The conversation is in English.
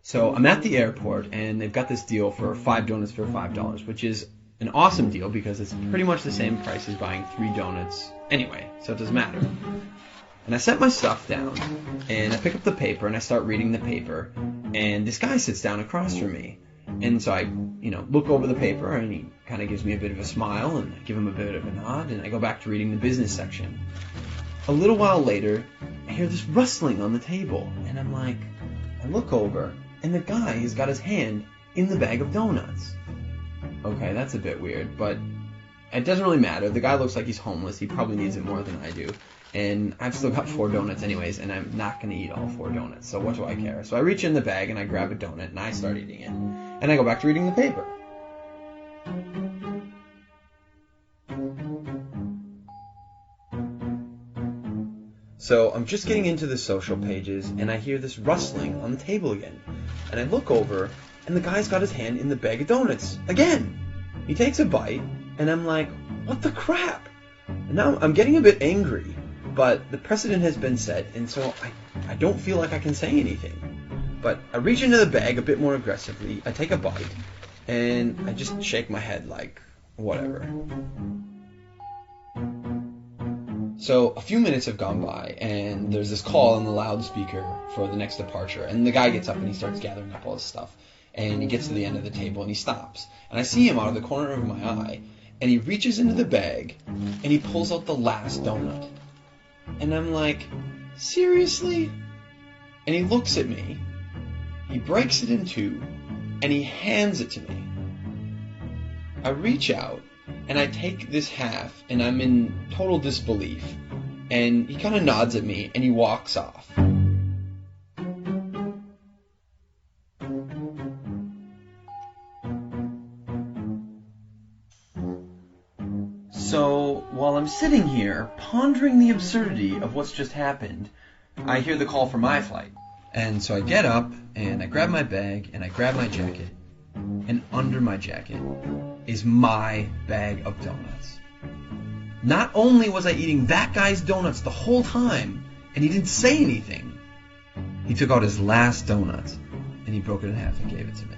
So I'm at the airport, and they've got this deal for 5 donuts for $5, which is an awesome deal because it's pretty much the same price as buying 3 donuts anyway, so it doesn't matter. And I set my stuff down, and I pick up the paper, and I start reading the paper, and this guy sits down across from me. And so I, look over the paper, and he kind of gives me a bit of a smile, and I give him a bit of a nod, and I go back to reading the business section. A little while later, I hear this rustling on the table, and I look over, and the guy has got his hand in the bag of donuts. Okay, that's a bit weird, but it doesn't really matter. The guy looks like he's homeless. He probably needs it more than I do. And I've still got 4 donuts anyways, and I'm not going to eat all 4 donuts, so what do I care? So I reach in the bag, and I grab a donut, and I start eating it. And I go back to reading the paper. So I'm just getting into the social pages, and I hear this rustling on the table again. And I look over, and the guy's got his hand in the bag of donuts again. He takes a bite, and I'm like, what the crap? And now I'm getting a bit angry, but the precedent has been set, and so I don't feel like I can say anything. But I reach into the bag a bit more aggressively, I take a bite, and I just shake my head like, whatever. So a few minutes have gone by, and there's this call on the loudspeaker for the next departure, and the guy gets up and he starts gathering up all his stuff, and he gets to the end of the table and he stops, and I see him out of the corner of my eye, and he reaches into the bag and he pulls out the last donut, and I'm like, seriously? And he looks at me, he breaks it in 2, and he hands it to me. I reach out, and I take this half, and I'm in total disbelief. And he kind of nods at me, and he walks off. So, while I'm sitting here, pondering the absurdity of what's just happened, I hear the call for my flight. And so I get up, and I grab my bag, and I grab my jacket. And under my jacket is my bag of donuts. Not only was I eating that guy's donuts the whole time, and he didn't say anything, he took out his last donut, and he broke it in half and gave it to me.